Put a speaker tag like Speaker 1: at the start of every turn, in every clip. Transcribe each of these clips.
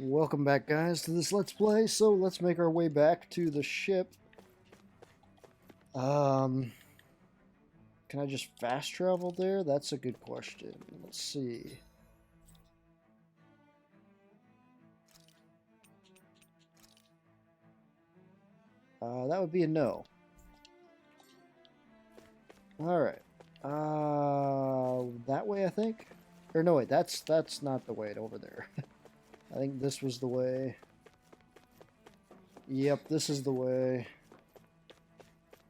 Speaker 1: Welcome back, guys, to this Let's Play. So let's make our way back to the ship. Can I just fast travel there? That's a good question. Let's see. That would be a no. Alright. That way, I think? Or no, wait, that's not the way over there. I think this was the way. Yep, this is the way.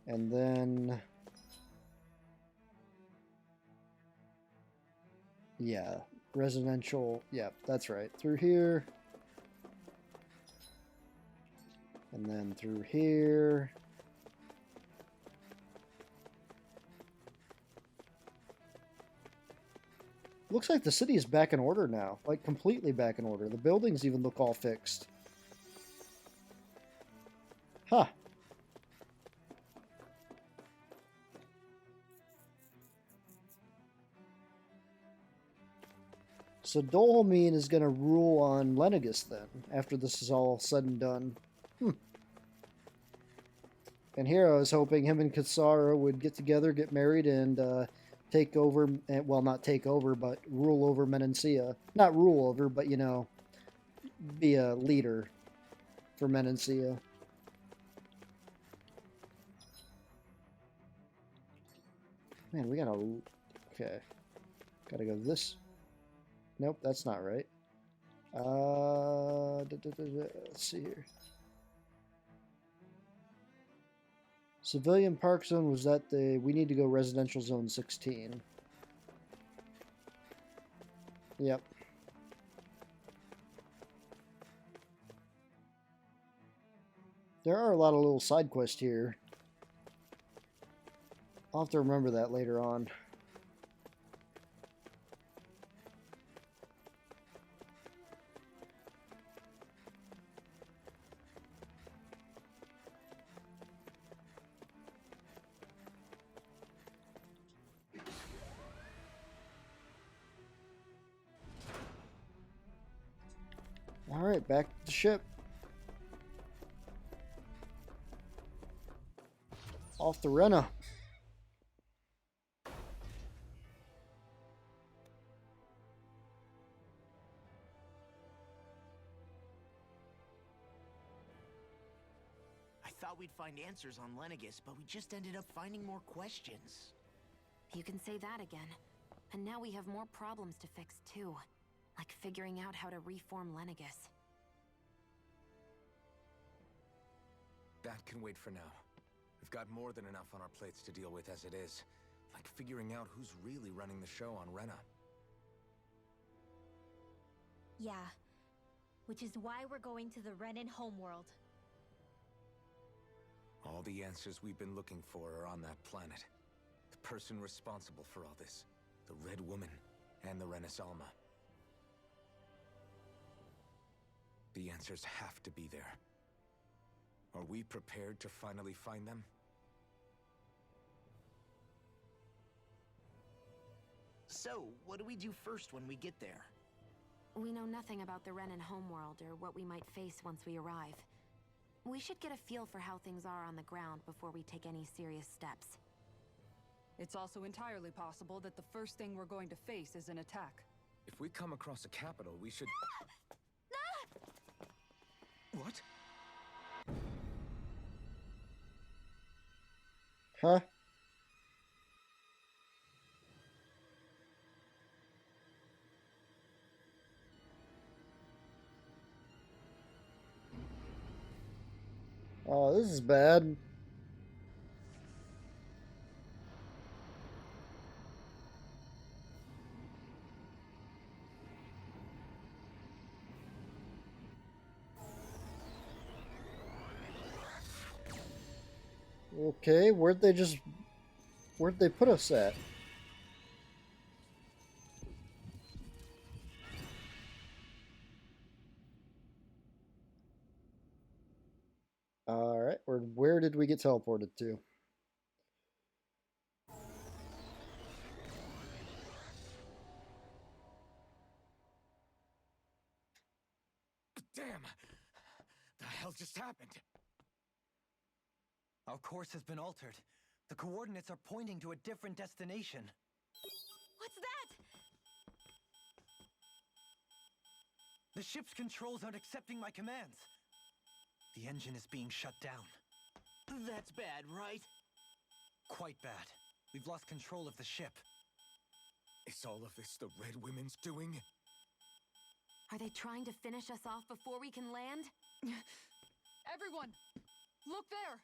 Speaker 1: And then... yeah, residential. Yep, that's right. Through here. And then through here. Looks like the city is back in order now. Like, completely back in order. The buildings even look all fixed. Huh. So Dolomine is going to rule on Lenegus then, after this is all said and done. And here I was hoping him and Kasara would get together, get married, and take over, well, not take over, but rule over Menancia. Not rule over, but, you know, be a leader for Menancia. Man, we gotta... Okay. Gotta go this... Nope, that's not right. Let's see here. Civilian Park Zone, was that the... We need to go Residential Zone 16. Yep. There are a lot of little side quests here. I'll have to remember that later on. Alright, back to the ship. Off the Rena.
Speaker 2: I thought we'd find answers on Lenegus, but we just ended up finding more questions.
Speaker 3: You can say that again. And now we have more problems to fix too. Like figuring out how to reform Lenegus.
Speaker 4: That can wait for now. We've got more than enough on our plates to deal with as it is. Like figuring out who's really running the show on Rena.
Speaker 5: Yeah. Which is why we're going to the Renan homeworld.
Speaker 4: All the answers we've been looking for are on that planet. The person responsible for all this. The Red Woman and the Renis Alma. The answers have to be there. Are we prepared to finally find them?
Speaker 2: So, what do we do first when we get there?
Speaker 3: We know nothing about the Renan homeworld or what we might face once we arrive. We should get a feel for how things are on the ground before we take any serious steps.
Speaker 6: It's also entirely possible that the first thing we're going to face is an attack.
Speaker 4: If we come across a capital, we should... What?
Speaker 1: Huh? Oh, this is bad. Okay, where'd they put us at? Alright, where did we get teleported to?
Speaker 4: Damn! The hell just happened?
Speaker 7: Our course has been altered. The coordinates are pointing to a different destination.
Speaker 3: What's that?
Speaker 7: The ship's controls aren't accepting my commands. The engine is being shut down.
Speaker 2: That's bad, right?
Speaker 7: Quite bad. We've lost control of the ship.
Speaker 4: Is all of this the Red Women's doing?
Speaker 3: Are they trying to finish us off before we can land?
Speaker 6: Everyone! Look there!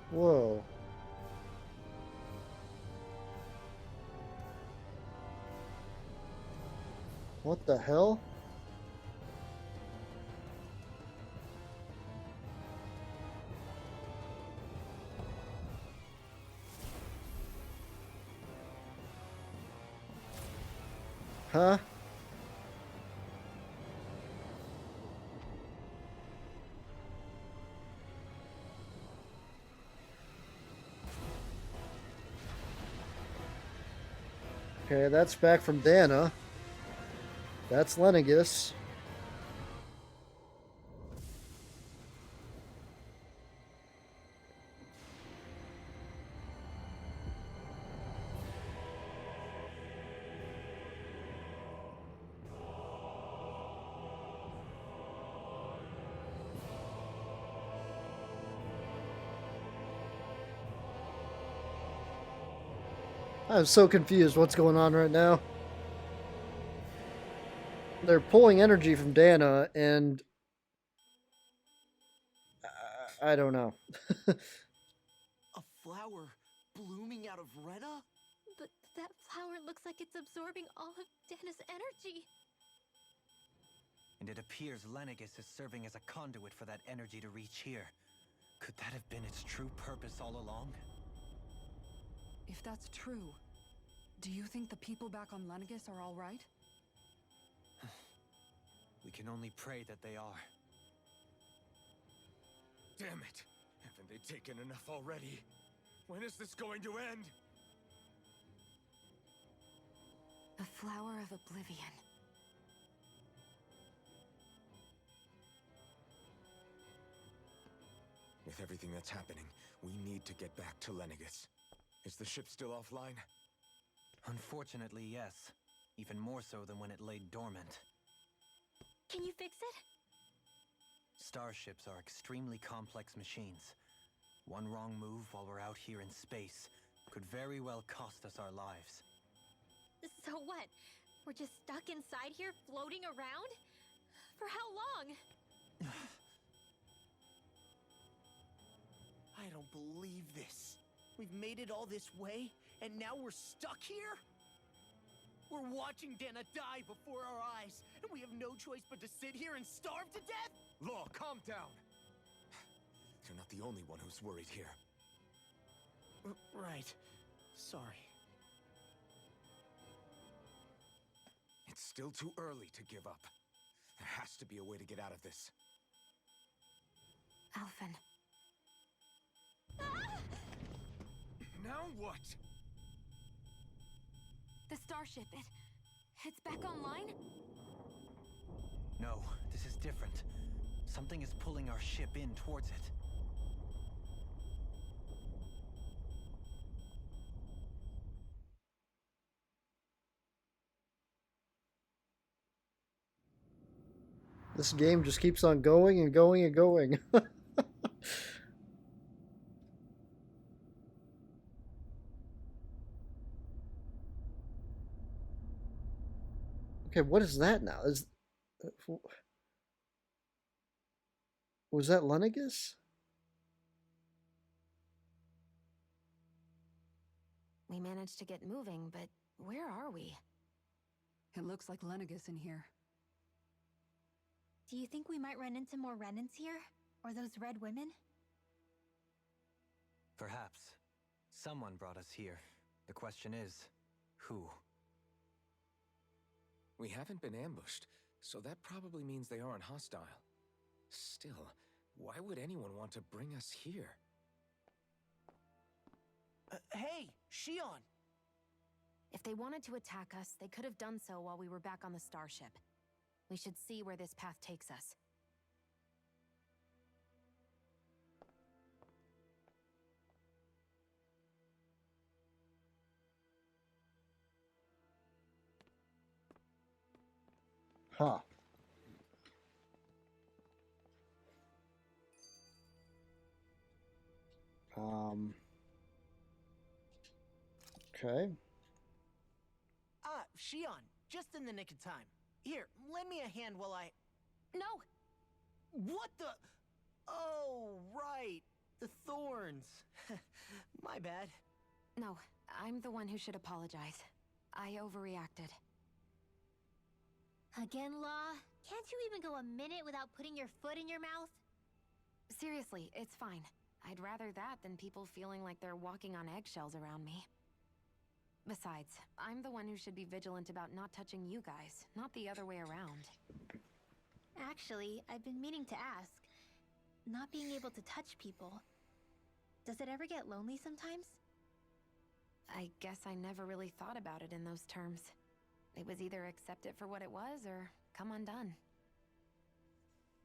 Speaker 1: Whoa. What the hell? Huh? Okay, that's back from Dana. That's Lenegus. I'm so confused what's going on right now. They're pulling energy from Dana, and I don't know.
Speaker 2: A flower blooming out of Rena?
Speaker 5: But that flower looks like it's absorbing all of Dana's energy.
Speaker 7: And it appears Lenegus is serving as a conduit for that energy to reach here. Could that have been its true purpose all along?
Speaker 6: If that's true, do you think the people back on Lenegus are all right?
Speaker 7: We can only pray that they are.
Speaker 4: Damn it! Haven't they taken enough already? When is this going to end?
Speaker 3: The flower of oblivion.
Speaker 4: With everything that's happening, we need to get back to Lenegus. Is the ship still offline?
Speaker 7: Unfortunately, yes. Even more so than when it lay dormant.
Speaker 5: Can you fix it?
Speaker 7: Starships are extremely complex machines. One wrong move while we're out here in space could very well cost us our lives.
Speaker 5: So what? We're just stuck inside here, floating around? For how long?
Speaker 2: I don't believe this. We've made it all this way, and now we're stuck here? We're watching Dana die before our eyes, and we have no choice but to sit here and starve to death?
Speaker 4: Law, calm down! You're not the only one who's worried here.
Speaker 2: Right. Sorry.
Speaker 4: It's still too early to give up. There has to be a way to get out of this.
Speaker 3: Alphen.
Speaker 4: Now what?
Speaker 3: The starship, it's back online?
Speaker 7: No, this is different. Something is pulling our ship in towards it.
Speaker 1: This game just keeps on going and going and going. Okay, what is that now? Was that Lenegus?
Speaker 3: We managed to get moving, but where are we?
Speaker 6: It looks like Lenegus in here.
Speaker 5: Do you think we might run into more Renans here? Or those red women?
Speaker 7: Perhaps. Someone brought us here. The question is, who?
Speaker 4: We haven't been ambushed, so that probably means they aren't hostile. Still, why would anyone want to bring us here?
Speaker 2: Hey, Shawn!
Speaker 3: If they wanted to attack us, they could have done so while we were back on the starship. We should see where this path takes us.
Speaker 1: Huh. Okay.
Speaker 2: Shawn, just in the nick of time. Here, lend me a hand while I...
Speaker 3: No!
Speaker 2: What the... Oh, right. The thorns. My bad.
Speaker 3: No, I'm the one who should apologize. I overreacted.
Speaker 5: Again, Law? Can't you even go a minute without putting your foot in your mouth?
Speaker 3: Seriously, it's fine. I'd rather that than people feeling like they're walking on eggshells around me. Besides, I'm the one who should be vigilant about not touching you guys, not the other way around.
Speaker 5: Actually, I've been meaning to ask. Not being able to touch people. Does it ever get lonely sometimes?
Speaker 3: I guess I never really thought about it in those terms. It was either accept it for what it was or come undone.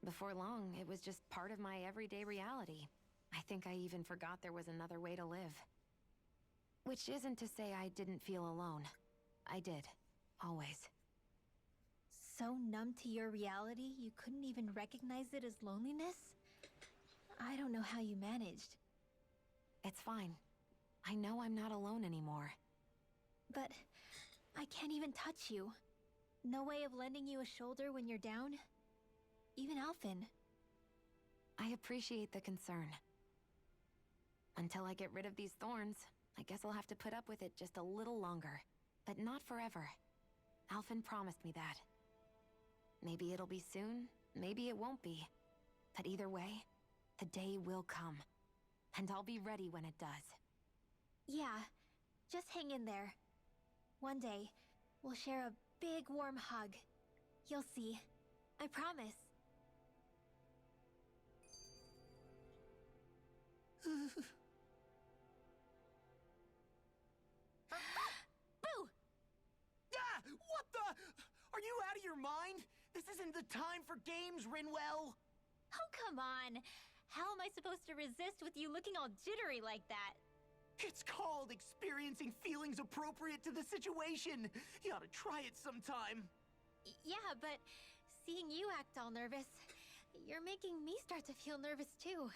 Speaker 3: Before long, it was just part of my everyday reality. I think I even forgot there was another way to live. Which isn't to say I didn't feel alone. I did. Always.
Speaker 5: So numb to your reality, you couldn't even recognize it as loneliness? I don't know how you managed.
Speaker 3: It's fine. I know I'm not alone anymore.
Speaker 5: But I can't even touch you. No way of lending you a shoulder when you're down? Even Alphen.
Speaker 3: I appreciate the concern. Until I get rid of these thorns, I guess I'll have to put up with it just a little longer. But not forever. Alphen promised me that. Maybe it'll be soon, maybe it won't be. But either way, the day will come. And I'll be ready when it does.
Speaker 5: Yeah, just hang in there. One day, we'll share a big warm hug. You'll see. I promise.
Speaker 2: Boo! Ah! What the? Are you out of your mind? This isn't the time for games, Rinwell!
Speaker 5: Oh, come on. How am I supposed to resist with you looking all jittery like that?
Speaker 2: It's called experiencing feelings appropriate to the situation. You ought to try it sometime.
Speaker 5: Yeah, but seeing you act all nervous, you're making me start to feel nervous too.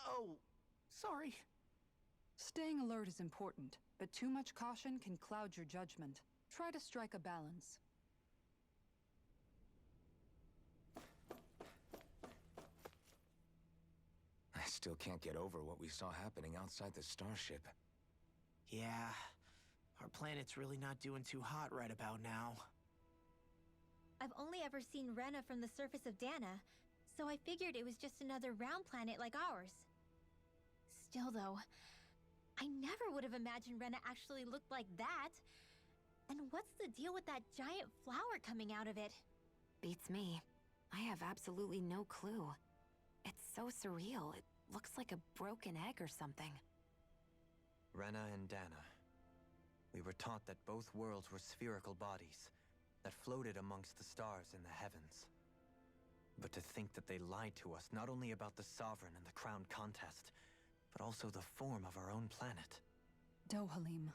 Speaker 2: Oh, sorry.
Speaker 6: Staying alert is important, but too much caution can cloud your judgment. Try to strike a balance.
Speaker 4: I still can't get over what we saw happening outside the starship.
Speaker 2: Yeah, our planet's really not doing too hot right about now.
Speaker 5: I've only ever seen Rena from the surface of Dahna, so I figured it was just another round planet like ours. Still though, I never would have imagined Rena actually looked like that. And what's the deal with that giant flower coming out of it?
Speaker 3: Beats me. I have absolutely no clue. It's so surreal. It looks like a broken egg or something.
Speaker 7: Rena and Dahna. We were taught that both worlds were spherical bodies that floated amongst the stars in the heavens. But to think that they lied to us not only about the Sovereign and the Crown contest, but also the form of our own planet.
Speaker 6: Dohalim.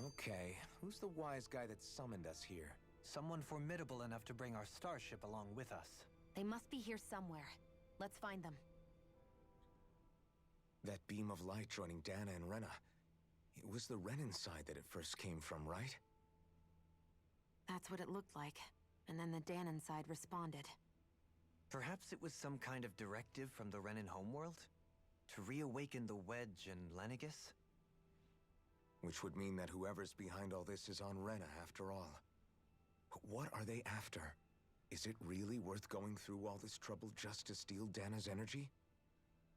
Speaker 4: Okay, who's the wise guy that summoned us here?
Speaker 7: Someone formidable enough to bring our starship along with us.
Speaker 3: They must be here somewhere. Let's find them.
Speaker 4: That beam of light joining Dahna and Rena. It was the Renan side that it first came from, right?
Speaker 3: That's what it looked like. And then the Dahnan side responded.
Speaker 7: Perhaps it was some kind of directive from the Renan homeworld? To reawaken the wedge in Lenegis?
Speaker 4: Which would mean that whoever's behind all this is on Rena after all. But what are they after? Is it really worth going through all this trouble just to steal Dana's energy?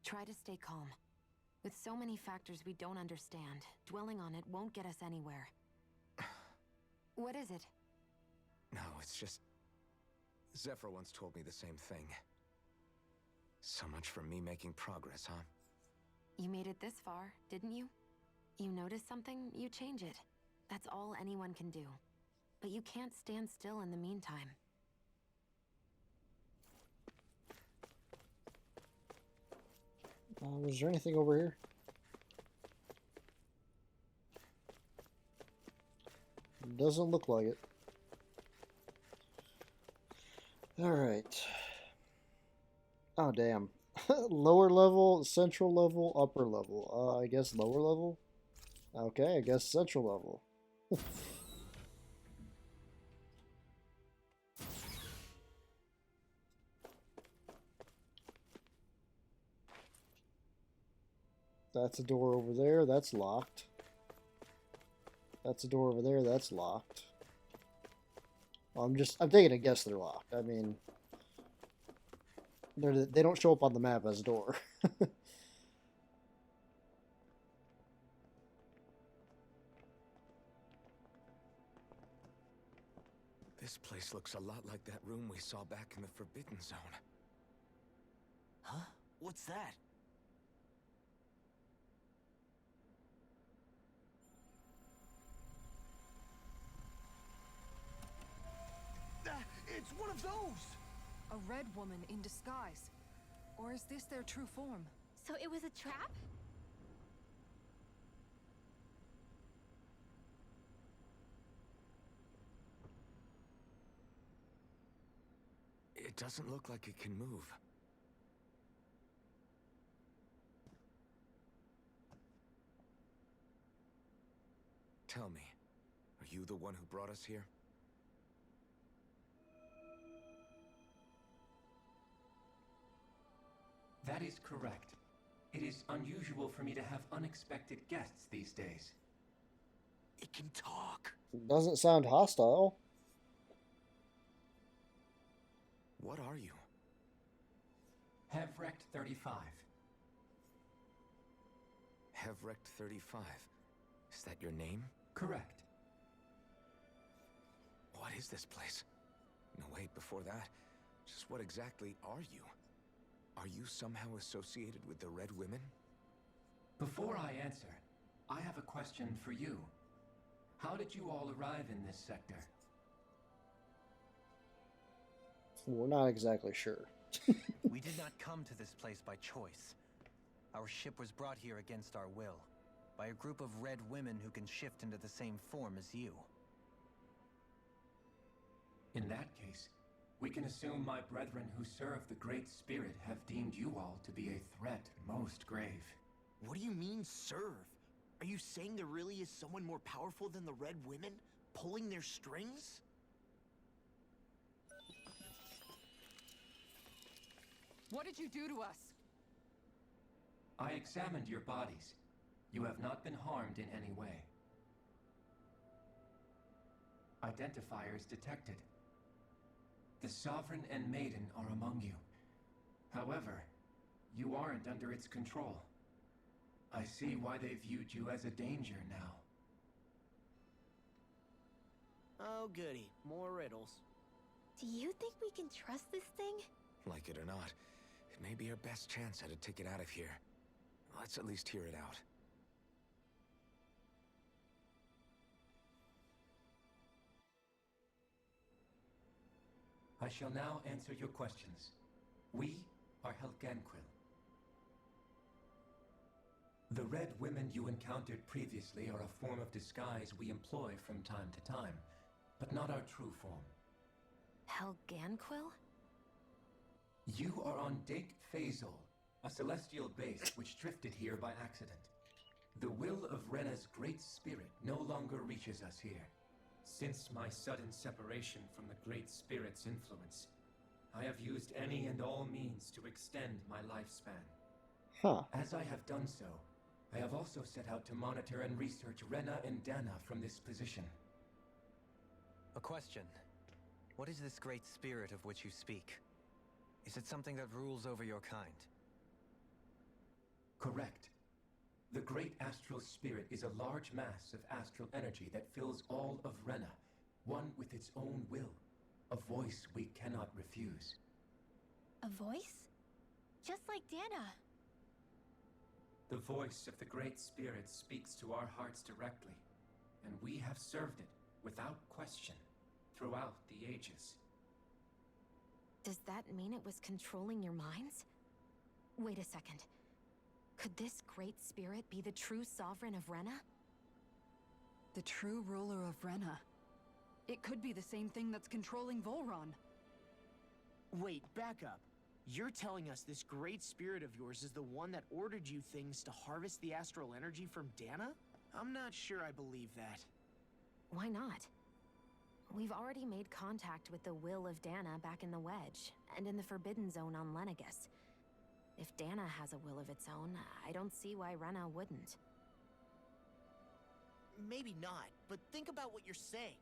Speaker 3: Try to stay calm. With so many factors we don't understand, dwelling on it won't get us anywhere. What is it?
Speaker 4: No, it's just... Zephyr once told me the same thing. So much for me making progress, huh?
Speaker 3: You made it this far, didn't you? You notice something, you change it. That's all anyone can do. But you can't stand still in the meantime.
Speaker 1: Was there anything over here? Doesn't look like it. Alright. Oh, damn. Lower level, central level, upper level. I guess lower level? Okay, I guess central level. That's a door over there, that's locked. That's a door over there, that's locked. I'm taking a guess they're locked. I mean, they don't show up on the map as a door.
Speaker 4: This place looks a lot like that room we saw back in the Forbidden Zone.
Speaker 2: Huh? What's that? It's one of those!
Speaker 6: A red woman in disguise. Or is this their true form?
Speaker 5: So it was a trap?
Speaker 4: It doesn't look like it can move. Tell me, are you the one who brought us here?
Speaker 8: That is correct. It is unusual for me to have unexpected guests these days.
Speaker 2: It can talk.
Speaker 1: Doesn't sound hostile.
Speaker 4: What are you?
Speaker 8: Hevrekt 35.
Speaker 4: Hevrekt 35. Is that your name?
Speaker 8: Correct.
Speaker 4: What is this place? No, wait, before that, just what exactly are you? Are you somehow associated with the Red Women?
Speaker 8: Before I answer, I have a question for you. How did you all arrive in this sector?
Speaker 1: We're not exactly sure.
Speaker 7: We did not come to this place by choice. Our ship was brought here against our will, by a group of red women who can shift into the same form as you.
Speaker 8: In that case, we can assume my brethren who serve the Great Spirit have deemed you all to be a threat most grave.
Speaker 2: What do you mean, serve? Are you saying there really is someone more powerful than the Red Women, pulling their strings?
Speaker 6: What did you do to us?
Speaker 8: I examined your bodies. You have not been harmed in any way. Identifiers detected. The Sovereign and Maiden are among you. However, you aren't under its control. I see why they viewed you as a danger now.
Speaker 2: Oh goody, more riddles.
Speaker 5: Do you think we can trust this thing?
Speaker 4: Like it or not, it may be our best chance at a ticket out of here. Let's at least hear it out.
Speaker 8: I shall now answer your questions. We are Helganquil. The Red Women you encountered previously are a form of disguise we employ from time to time, but not our true form.
Speaker 3: Helganquil?
Speaker 8: You are on Dake Phasol, a celestial base which drifted here by accident. The will of Rena's great spirit no longer reaches us here. Since my sudden separation from the Great Spirit's influence, I have used any and all means to extend my lifespan.
Speaker 1: Huh.
Speaker 8: As I have done so, I have also set out to monitor and research Rena and Dana from this position.
Speaker 7: A question. What is this great spirit of which you speak? Is it something that rules over your kind?
Speaker 8: Correct. The Great Astral Spirit is a large mass of astral energy that fills all of Rena, one with its own will, a voice we cannot refuse.
Speaker 5: A voice? Just like Dana.
Speaker 8: The voice of the Great Spirit speaks to our hearts directly, and we have served it without question throughout the ages.
Speaker 3: Does that mean it was controlling your minds? Wait a second. Could this great spirit be the true sovereign of Rena?
Speaker 6: The true ruler of Rena. It could be the same thing that's controlling Volron.
Speaker 2: Wait, back up. You're telling us this great spirit of yours is the one that ordered you things to harvest the astral energy from Dana? I'm not sure I believe that.
Speaker 3: Why not? We've already made contact with the will of Dana back in the Wedge, and in the Forbidden Zone on Lenegus. If Dana has a will of its own, I don't see why Rena wouldn't.
Speaker 2: Maybe not, but think about what you're saying.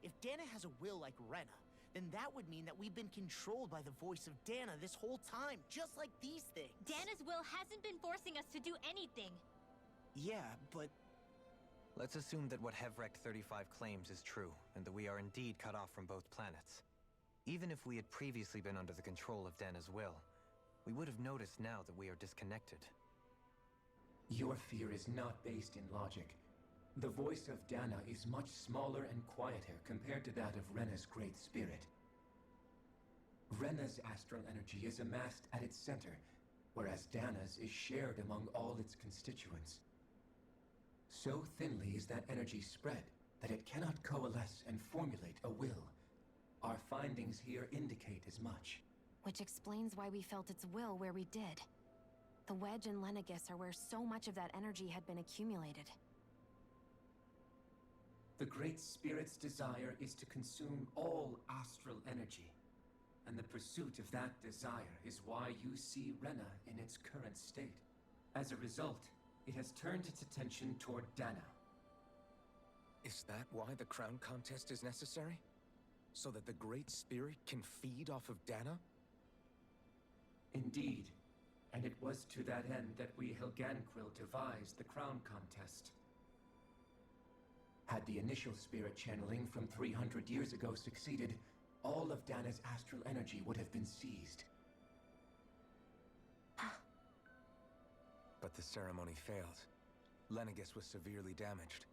Speaker 2: If Dana has a will like Rena, then that would mean that we've been controlled by the voice of Dana this whole time, just like these things.
Speaker 5: Dana's will hasn't been forcing us to do anything.
Speaker 2: Yeah, but
Speaker 7: Let's assume that what Hevrekt 35 claims is true, and that we are indeed cut off from both planets. Even if we had previously been under the control of Dana's will, we would have noticed now that we are disconnected.
Speaker 8: Your fear is not based in logic. The voice of Dana is much smaller and quieter compared to that of Rena's great spirit. Rena's astral energy is amassed at its center, whereas Dana's is shared among all its constituents. So thinly is that energy spread that it cannot coalesce and formulate a will. Our findings here indicate as much.
Speaker 3: Which explains why we felt its will where we did. The Wedge and Lenegus are where so much of that energy had been accumulated.
Speaker 8: The Great Spirit's desire is to consume all astral energy, and the pursuit of that desire is why you see Rena in its current state. As a result, it has turned its attention toward Dana.
Speaker 4: Is that why the crown contest is necessary? So that the Great Spirit can feed off of Dana?
Speaker 8: Indeed, and it was to that end that we Helganquil devised the crown contest. Had the initial spirit channeling from 300 years ago succeeded, all of Dana's astral energy would have been seized.
Speaker 4: But the ceremony failed. Lenegus was severely damaged,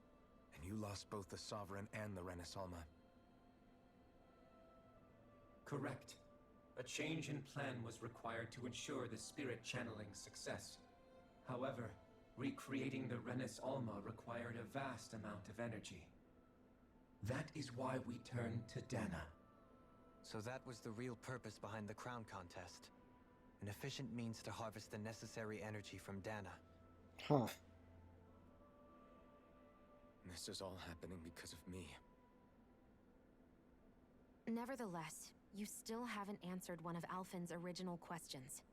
Speaker 4: and you lost both the Sovereign and the Renasalma.
Speaker 8: Correct. A change in plan was required to ensure the spirit channeling's success. However, recreating the Renas Alma required a vast amount of energy. That is why we turned to Dana.
Speaker 7: So that was the real purpose behind the crown contest. An efficient means to harvest the necessary energy from Dana.
Speaker 1: Huh.
Speaker 4: This is all happening because of me.
Speaker 3: Nevertheless, you still haven't answered one of Alphen's original questions.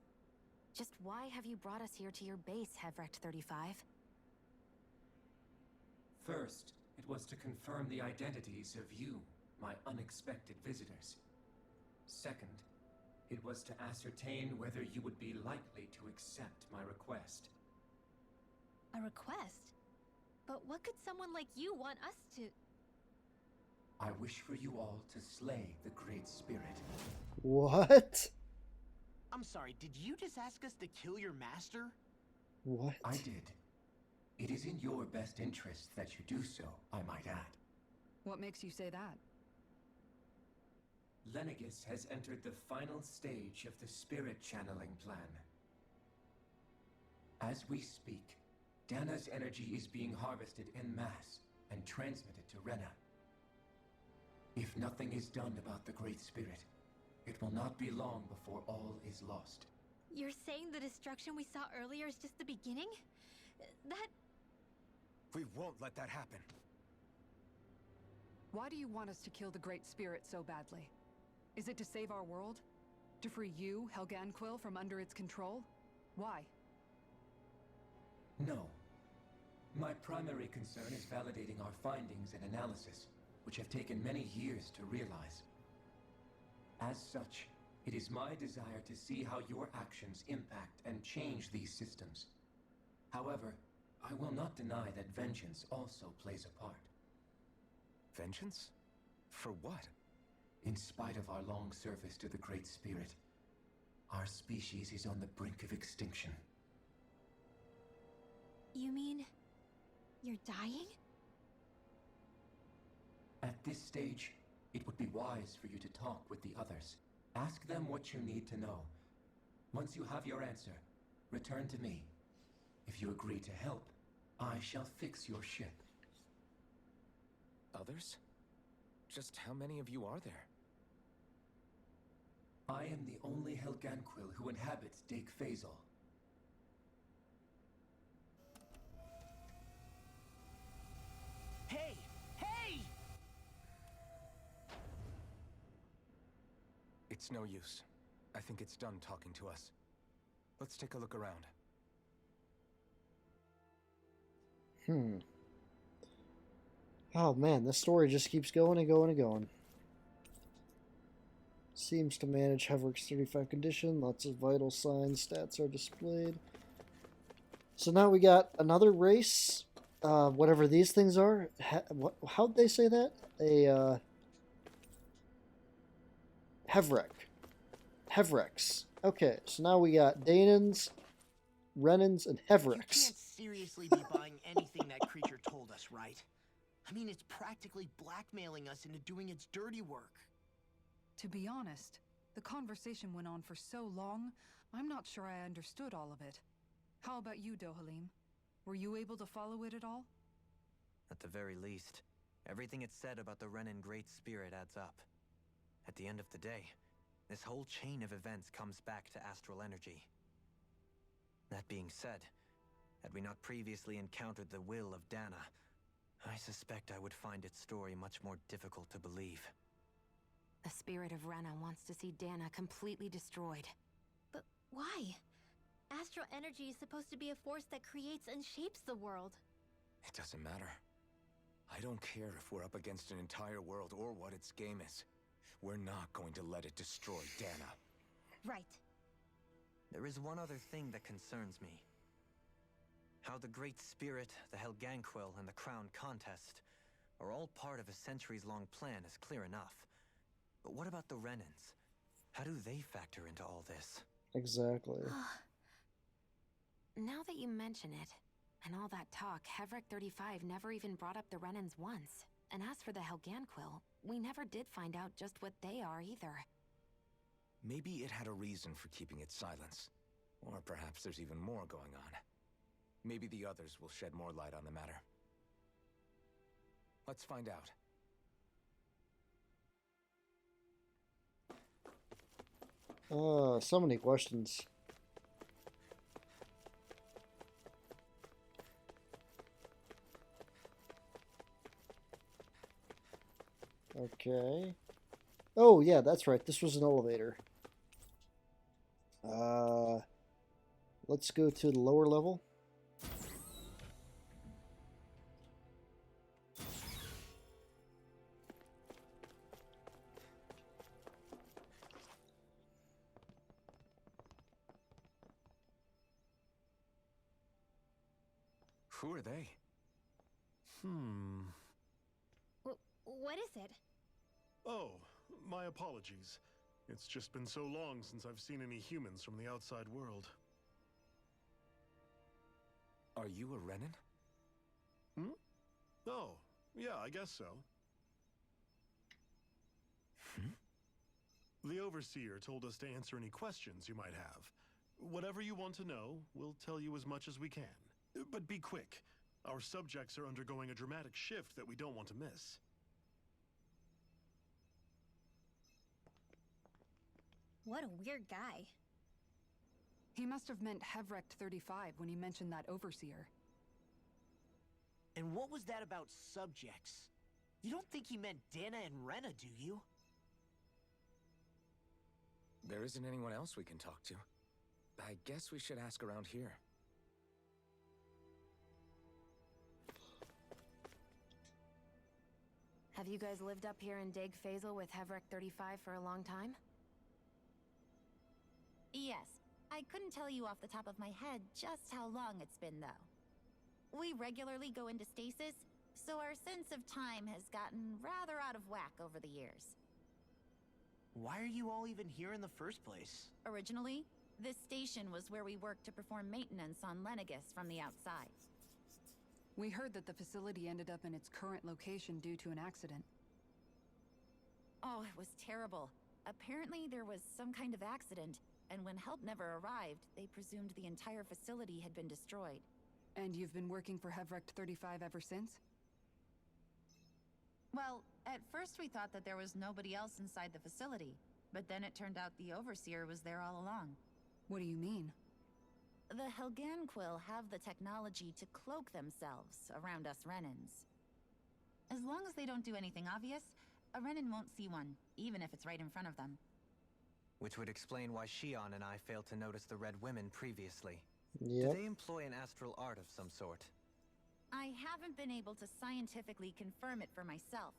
Speaker 3: Just why have you brought us here to your base, Hevrekt 35?
Speaker 8: First, it was to confirm the identities of you, my unexpected visitors. Second, it was to ascertain whether you would be likely to accept my request.
Speaker 5: A request? But what could someone like you want us to...
Speaker 8: I wish for you all to slay the Great Spirit.
Speaker 1: What?
Speaker 2: I'm sorry, did you just ask us to kill your master?
Speaker 1: What?
Speaker 8: I did. It is in your best interest that you do so, I might add.
Speaker 6: What makes you say that?
Speaker 8: Lenegus has entered the final stage of the spirit channeling plan. As we speak, Dana's energy is being harvested en masse and transmitted to Rena. If nothing is done about the Great Spirit, it will not be long before all is lost.
Speaker 5: You're saying the destruction we saw earlier is just the beginning? That...
Speaker 4: We won't let that happen.
Speaker 6: Why do you want us to kill the Great Spirit so badly? Is it to save our world? To free you, Helganquil, from under its control? Why?
Speaker 8: No. My primary concern is validating our findings and analysis, which have taken many years to realize. As such, it is my desire to see how your actions impact and change these systems. However, I will not deny that vengeance also plays a part.
Speaker 4: Vengeance? For what?
Speaker 8: In spite of our long service to the Great Spirit, our species is on the brink of extinction.
Speaker 5: You mean you're dying?
Speaker 8: At this stage, it would be wise for you to talk with the others. Ask them what you need to know. Once you have your answer, return to me. If you agree to help, I shall fix your ship.
Speaker 4: Others? Just how many of you are there?
Speaker 8: I am the only Helganquil who inhabits Dake Faisal.
Speaker 2: Hey! Hey!
Speaker 4: It's no use. I think it's done talking to us. Let's take a look around.
Speaker 1: Oh man, this story just keeps going and going and going. Seems to manage Hevrekt's 35 condition. Lots of vital signs. Stats are displayed. So now we got another race. Whatever these things are. How'd they say that? Hevrekts. Okay, so now we got Dahnans, Renans, and
Speaker 2: You
Speaker 1: Hevrekts.
Speaker 2: can't seriously be buying anything that creature told us, right? I mean, it's practically blackmailing us into doing its dirty work.
Speaker 6: To be honest, the conversation went on for so long, I'm not sure I understood all of it. How about you, Dohalim? Were you able to follow it at all?
Speaker 7: At the very least, everything it said about the Renan Great Spirit adds up. At the end of the day, this whole chain of events comes back to astral energy. That being said, had we not previously encountered the will of Dahna, I suspect I would find its story much more difficult to believe.
Speaker 3: The spirit of Rena wants to see Dahna completely destroyed.
Speaker 5: But why? Astral energy is supposed to be a force that creates and shapes the world.
Speaker 4: It doesn't matter. I don't care if we're up against an entire world or what its game is. We're not going to let it destroy Dahna.
Speaker 5: Right.
Speaker 7: There is one other thing that concerns me. How the Great Spirit, the Helganquil, and the Crown Contest are all part of a centuries-long plan is clear enough. But what about the Renans? How do they factor into all this?
Speaker 1: Exactly.
Speaker 3: Now that you mention it, and all that talk, Hevrekt 35 never even brought up the Renans once. And as for the Helganquil, we never did find out just what they are either.
Speaker 4: Maybe it had a reason for keeping its silence. Or perhaps there's even more going on. Maybe the others will shed more light on the matter. Let's find out.
Speaker 1: So many questions. Okay. Oh, yeah, that's right. This was an elevator. Let's go to the lower level.
Speaker 4: Who are they?
Speaker 5: What is it?
Speaker 9: Oh, my apologies. It's just been so long since I've seen any humans from the outside world.
Speaker 4: Are you a Renan?
Speaker 9: Oh, yeah, I guess so. The Overseer told us to answer any questions you might have. Whatever you want to know, we'll tell you as much as we can. But be quick. Our subjects are undergoing a dramatic shift that we don't want to miss.
Speaker 5: What a weird guy.
Speaker 6: He must have meant Hevrekt 35 when he mentioned that Overseer.
Speaker 2: And what was that about subjects? You don't think he meant Dahna and Rena, do you?
Speaker 4: There isn't anyone else we can talk to. I guess we should ask around here.
Speaker 3: Have you guys lived up here in Dake Faisal with Hevrekt 35 for a long time? Yes, I couldn't tell you off the top of my head just how long it's been, though. We regularly go into stasis, so our sense of time has gotten rather out of whack over the years.
Speaker 2: Why are you all even here in the first place?
Speaker 3: Originally, this station was where we worked to perform maintenance on Lenegis from the outside.
Speaker 6: We heard that the facility ended up in its current location due to an accident.
Speaker 3: Oh, it was terrible. Apparently there was some kind of accident, and when help never arrived, they presumed the entire facility had been destroyed.
Speaker 6: And you've been working for Hevrekt 35 ever since?
Speaker 3: Well, at first we thought that there was nobody else inside the facility, but then it turned out the Overseer was there all along.
Speaker 6: What do you mean?
Speaker 3: The Helganquil have the technology to cloak themselves around us Renans. As long as they don't do anything obvious, a Renan won't see one, even if it's right in front of them.
Speaker 7: Which would explain why Shawn and I failed to notice the Red Women previously.
Speaker 1: Yep.
Speaker 7: Do they employ an astral art of some sort?
Speaker 3: I haven't been able to scientifically confirm it for myself,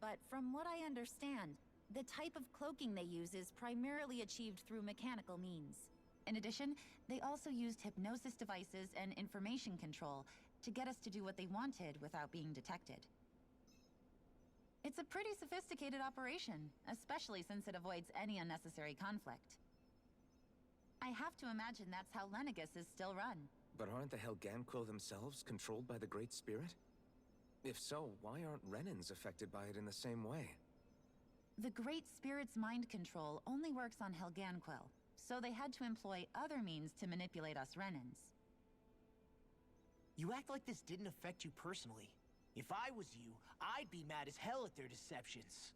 Speaker 3: but from what I understand, the type of cloaking they use is primarily achieved through mechanical means. In addition, they also used hypnosis devices and information control to get us to do what they wanted without being detected. It's a pretty sophisticated operation, especially since it avoids any unnecessary conflict. I have to imagine that's how Lenegis is still run.
Speaker 4: But aren't the Helganquil themselves controlled by the Great Spirit? If so, why aren't Renans affected by it in the same way?
Speaker 3: The Great Spirit's mind control only works on Helganquil, so they had to employ other means to manipulate us Renans.
Speaker 2: You act like this didn't affect you personally. If I was you, I'd be mad as hell at their deceptions.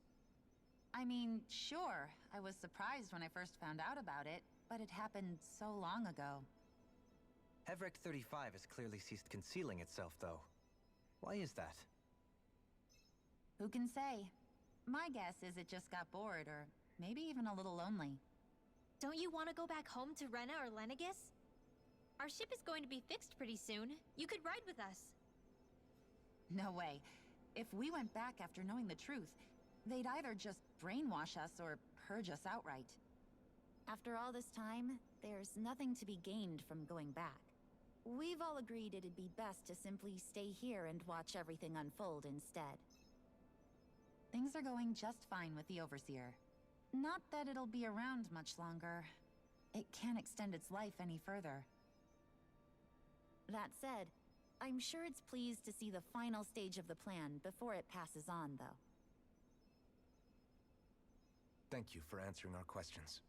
Speaker 3: I mean, sure, I was surprised when I first found out about it, but it happened so long ago.
Speaker 7: Hevrekt 35 has clearly ceased concealing itself, though. Why is that?
Speaker 3: Who can say? My guess is it just got bored, or maybe even a little lonely.
Speaker 5: Don't you want to go back home to Rena or Lenegis? Our ship is going to be fixed pretty soon. You could ride with us.
Speaker 3: No way. If we went back after knowing the truth, they'd either just brainwash us or purge us outright. After all this time, there's nothing to be gained from going back. We've all agreed it'd be best to simply stay here and watch everything unfold instead. Things are going just fine with the Overseer. Not that it'll be around much longer. It can't extend its life any further. That said, I'm sure it's pleased to see the final stage of the plan before it passes on, though.
Speaker 4: Thank you for answering our questions.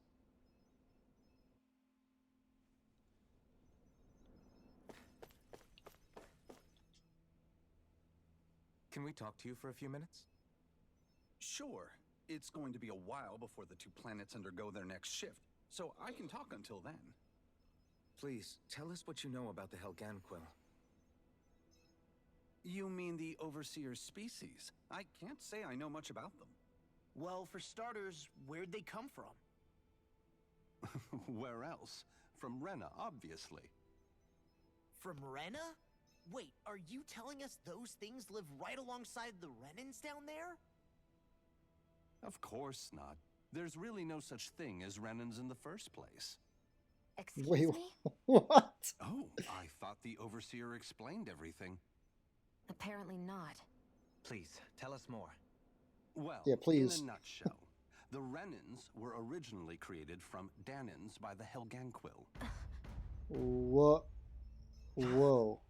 Speaker 4: Can we talk to you for a few minutes?
Speaker 10: Sure. It's going to be a while before the two planets undergo their next shift, so I can talk until then.
Speaker 4: Please, tell us what you know about the Helganquil.
Speaker 10: You mean the Overseer species? I can't say I know much about them.
Speaker 2: Well, for starters, where'd they come from?
Speaker 10: Where else? From Rena, obviously.
Speaker 2: From Rena? Wait, are you telling us those things live right alongside the Renans down there?
Speaker 10: Of course not. There's really no such thing as Renans in the first place.
Speaker 3: Excuse
Speaker 1: Wait,
Speaker 3: me?
Speaker 1: what?
Speaker 10: Oh, I thought the Overseer explained everything.
Speaker 3: Apparently not.
Speaker 7: Please, tell us more.
Speaker 10: Well,
Speaker 1: Yeah, please.
Speaker 10: in a nutshell, the Renans were originally created from Dahnans by the Helganquil.
Speaker 1: What? Whoa.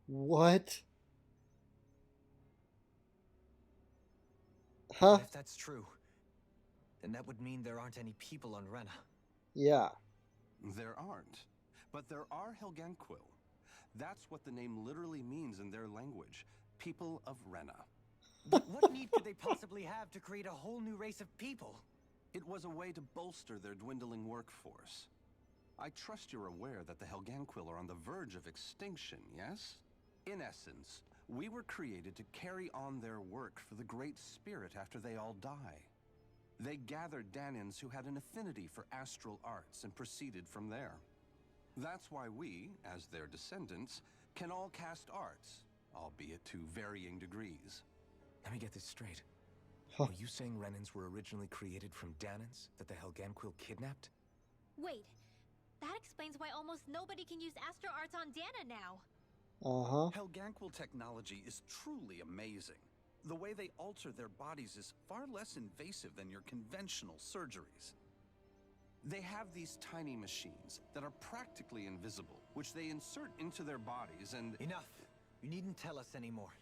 Speaker 1: What? Huh?
Speaker 7: But if that's true, then that would mean there aren't any people on Rena.
Speaker 1: Yeah.
Speaker 10: There aren't, but there are Helganquil. That's what the name literally means in their language, people of Rena.
Speaker 7: But what need could they possibly have to create a whole new race of people?
Speaker 10: It was a way to bolster their dwindling workforce. I trust you're aware that the Helganquil are on the verge of extinction, yes? In essence, we were created to carry on their work for the Great Spirit after they all die. They gathered Dahnans who had an affinity for astral arts and proceeded from there. That's why we, as their descendants, can all cast arts, albeit to varying degrees.
Speaker 4: Let me get this straight.
Speaker 1: Huh.
Speaker 4: Are you saying Renans were originally created from Dahnans that the Helganquil kidnapped?
Speaker 5: Wait, that explains why almost nobody can use Astro Arts on Dana now.
Speaker 1: Uh-huh.
Speaker 10: Helganquil technology is truly amazing. The way they alter their bodies is far less invasive than your conventional surgeries. They have these tiny machines that are practically invisible, which they insert into their bodies and...
Speaker 7: Enough! You needn't tell us anymore.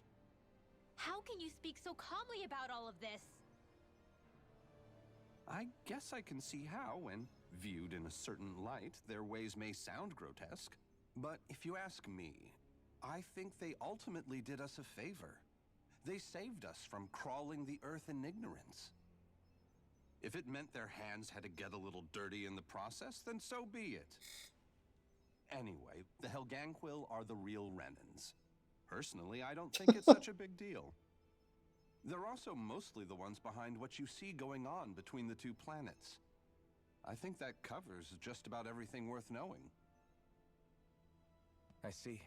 Speaker 5: How can you speak so calmly about all of this?
Speaker 10: I guess I can see how, when viewed in a certain light, their ways may sound grotesque. But if you ask me, I think they ultimately did us a favor. They saved us from crawling the earth in ignorance. If it meant their hands had to get a little dirty in the process, then so be it. Anyway, the Helganquil are the real Renans. Personally, I don't think it's such a big deal. They're also mostly the ones behind what you see going on between the two planets. I think that covers just about everything worth knowing.
Speaker 4: I see.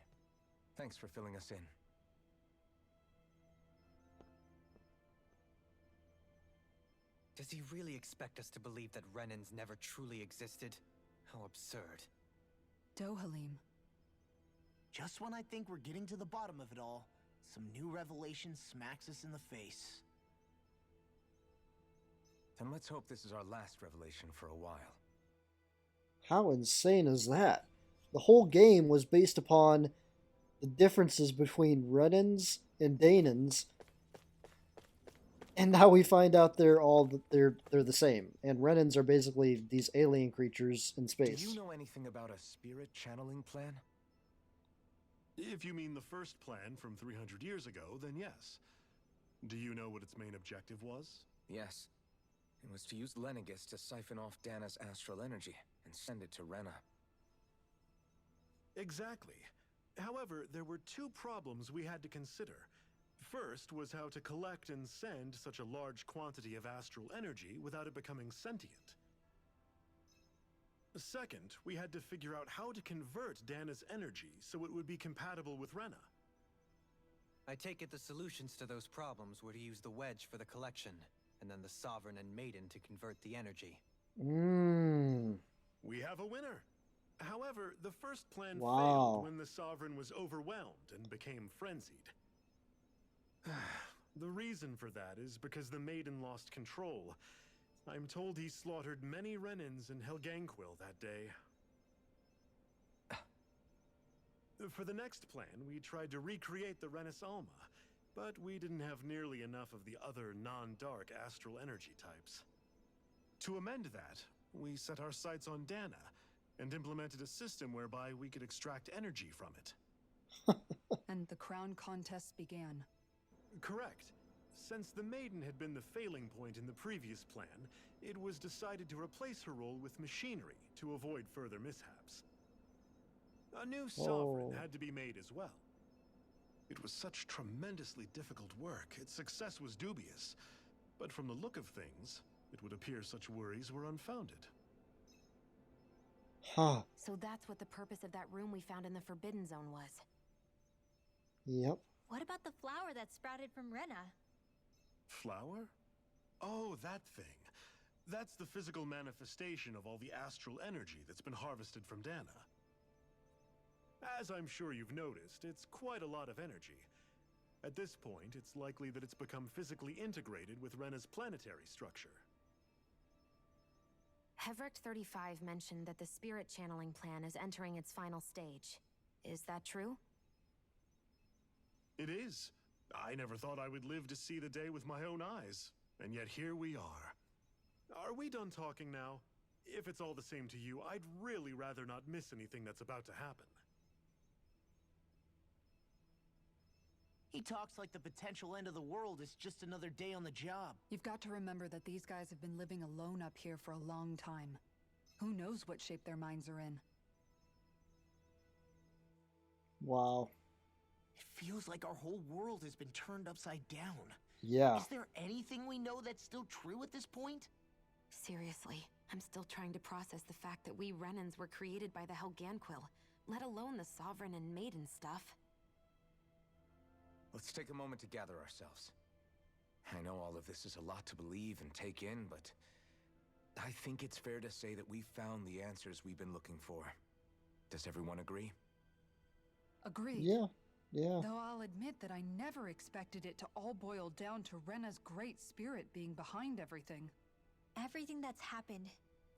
Speaker 4: Thanks for filling us in.
Speaker 7: Does he really expect us to believe that Renans never truly existed? How absurd.
Speaker 6: Dohalim.
Speaker 2: Just when I think we're getting to the bottom of it all, some new revelation smacks us in the face.
Speaker 4: Then let's hope this is our last revelation for a while.
Speaker 1: How insane is that? The whole game was based upon the differences between Renans and Dahnans, and now we find out they're the same. And Renans are basically these alien creatures in space.
Speaker 4: Do you know anything about a spirit channeling plan?
Speaker 9: If you mean the first plan from 300 years ago, then yes. Do you know what its main objective was?
Speaker 4: Yes. It was to use Lenegis to siphon off Dana's astral energy and send it to Rena.
Speaker 9: Exactly. However, there were two problems we had to consider. First was how to collect and send such a large quantity of astral energy without it becoming sentient. Second, we had to figure out how to convert Dana's energy so it would be compatible with Rena.
Speaker 7: I take it the solutions to those problems were to use the wedge for the collection, and then the Sovereign and Maiden to convert the energy.
Speaker 9: We have a winner. However, the first plan
Speaker 1: Wow.
Speaker 9: failed when the Sovereign was overwhelmed and became frenzied. The reason for that is because the Maiden lost control. I'm told he slaughtered many Renans in Helganquil that day. For the next plan, we tried to recreate the Renis Alma, but we didn't have nearly enough of the other non-dark astral energy types. To amend that, we set our sights on Dana, and implemented a system whereby we could extract energy from it.
Speaker 6: And the crown contest began.
Speaker 9: Correct. Since the Maiden had been the failing point in the previous plan, it was decided to replace her role with machinery to avoid further mishaps. A new Sovereign had to be made as well. It was such tremendously difficult work, its success was dubious. But from the look of things, it would appear such worries were unfounded.
Speaker 1: Huh.
Speaker 3: So that's what the purpose of that room we found in the Forbidden Zone was.
Speaker 1: Yep.
Speaker 5: What about the flower that sprouted from Rena?
Speaker 9: Flower? Oh, that thing. That's the physical manifestation of all the astral energy that's been harvested from Dana. As I'm sure you've noticed, it's quite a lot of energy. At this point, it's likely that it's become physically integrated with Rena's planetary structure.
Speaker 3: Hevrekt 35 mentioned that the spirit channeling plan is entering its final stage. Is that true?
Speaker 9: It is. I never thought I would live to see the day with my own eyes, and yet here we are. Are we done talking now? If it's all the same to you, I'd really rather not miss anything that's about to happen.
Speaker 2: He talks like the potential end of the world is just another day on the job.
Speaker 6: You've got to remember that these guys have been living alone up here for a long time. Who knows what shape their minds are in?
Speaker 1: Wow.
Speaker 2: It feels like our whole world has been turned upside down.
Speaker 1: Yeah.
Speaker 2: Is there anything we know that's still true at this point?
Speaker 3: Seriously, I'm still trying to process the fact that we Renans were created by the Helganquil, let alone the Sovereign and Maiden stuff.
Speaker 4: Let's take a moment to gather ourselves. I know all of this is a lot to believe and take in, but I think it's fair to say that we found the answers we've been looking for. Does everyone agree?
Speaker 6: Agreed.
Speaker 1: Yeah, yeah.
Speaker 6: Though I'll admit that I never expected it to all boil down to Rena's great spirit being behind everything.
Speaker 5: Everything that's happened,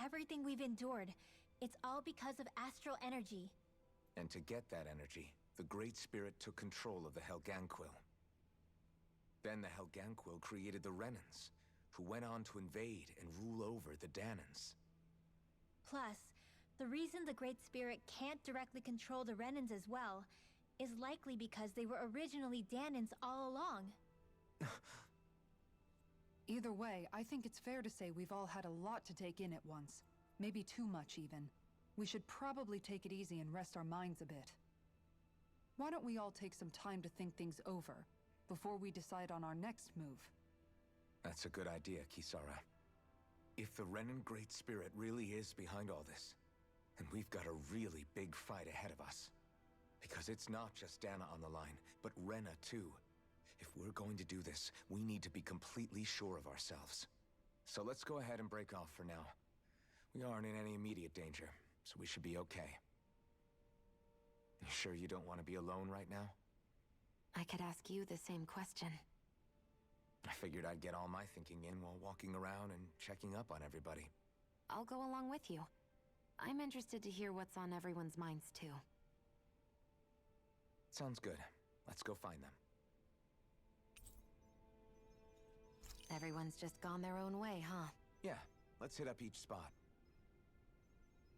Speaker 5: everything we've endured, it's all because of astral energy.
Speaker 4: And to get that energy, the Great Spirit took control of the Helganquil. Then the Helganquil created the Renans, who went on to invade and rule over the Dahnans.
Speaker 5: Plus, the reason the Great Spirit can't directly control the Renans as well is likely because they were originally Dahnans all along.
Speaker 6: Either way, I think it's fair to say we've all had a lot to take in at once. Maybe too much, even. We should probably take it easy and rest our minds a bit. Why don't we all take some time to think things over, before we decide on our next move?
Speaker 4: That's a good idea, Kisara. If the Renan Great Spirit really is behind all this, then we've got a really big fight ahead of us. Because it's not just Dahna on the line, but Rena too. If we're going to do this, we need to be completely sure of ourselves. So let's go ahead and break off for now. We aren't in any immediate danger, so we should be okay. You sure you don't want to be alone right now?
Speaker 3: I could ask you the same question.
Speaker 4: I figured I'd get all my thinking in while walking around and checking up on everybody.
Speaker 3: I'll go along with you. I'm interested to hear what's on everyone's minds too.
Speaker 4: Sounds good. Let's go find them.
Speaker 3: Everyone's just gone their own way, huh?
Speaker 4: Yeah, let's hit up each spot.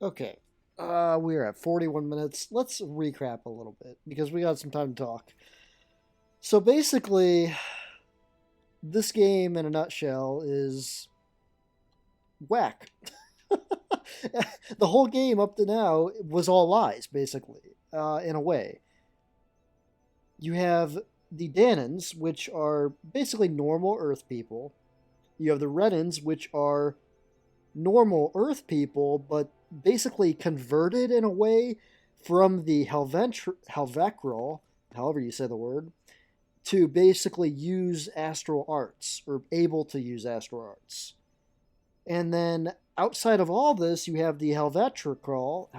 Speaker 1: Okay. We're at 41 minutes. Let's recap a little bit because we got some time to talk. So basically, this game in a nutshell is whack. The whole game up to now was all lies, basically, in a way. You have the Dahnans, which are basically normal Earth people. You have the Renans, which are normal Earth people, but basically converted in a way from the Helvekrol, however you say the word, to basically use astral arts, or able to use astral arts. And then outside of all this, you have the Helvekrol,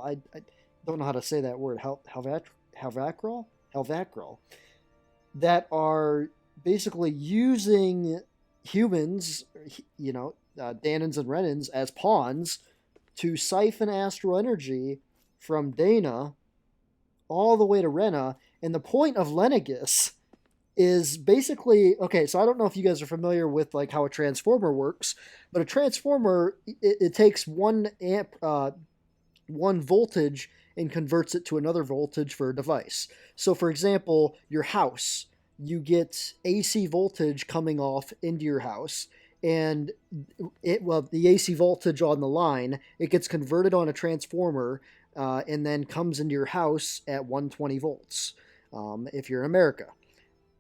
Speaker 1: I don't know how to say that word, Helvekrol, that are basically using humans, Dahnans and Renans, as pawns to siphon astral energy from Dahna all the way to Rena. And the point of Lenegis is basically, okay, so I don't know if you guys are familiar with like how a transformer works, but a transformer, it takes one voltage and converts it to another voltage for a device. So for example, your house, you get AC voltage coming off into your house, and the AC voltage on the line, it gets converted on a transformer and then comes into your house at 120 volts. If you're in America.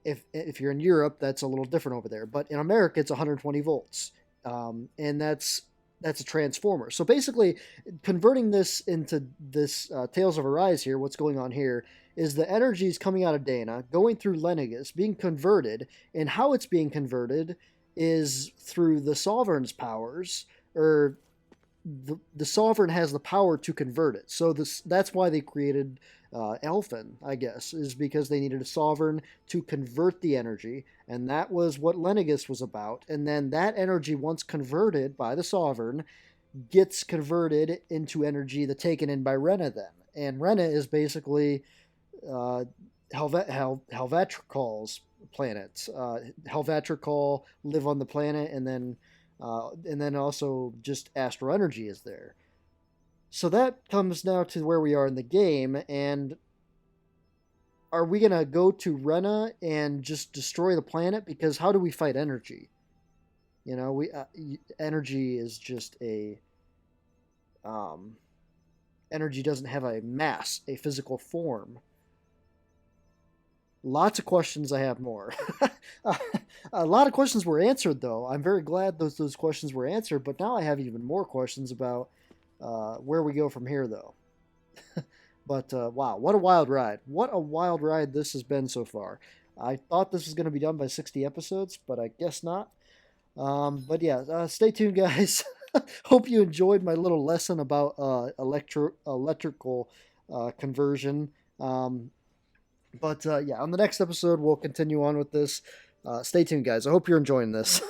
Speaker 1: If you're in Europe, that's a little different over there. But in America, it's 120 volts. And that's a transformer. So basically, converting this into this Tales of Arise here, what's going on here, is the energy is coming out of Dahna, going through Lenegis, being converted, and how it's being converted is through the Sovereign's powers, or the Sovereign has the power to convert it. So that's why they created Elfin, I guess, is because they needed a Sovereign to convert the energy, and that was what Lenegis was about. And then that energy, once converted by the Sovereign, gets converted into energy that's taken in by Rena then. And Rena is basically Helvetrikal's planets. Helvetrikal live on the planet, and then also just astral energy is there. So that comes now to where we are in the game, and are we going to go to Rena and just destroy the planet? Because how do we fight energy? Energy is just energy doesn't have a mass, a physical form. Lots of questions. I have more. A lot of questions were answered, though. I'm very glad those questions were answered, but now I have even more questions about where we go from here, though. But wow, what a wild ride. What a wild ride this has been so far. I thought this was going to be done by 60 episodes, but I guess not. But yeah, stay tuned, guys. Hope you enjoyed my little lesson about electrical conversion. But yeah, on the next episode, we'll continue on with this. Stay tuned, guys. I hope you're enjoying this.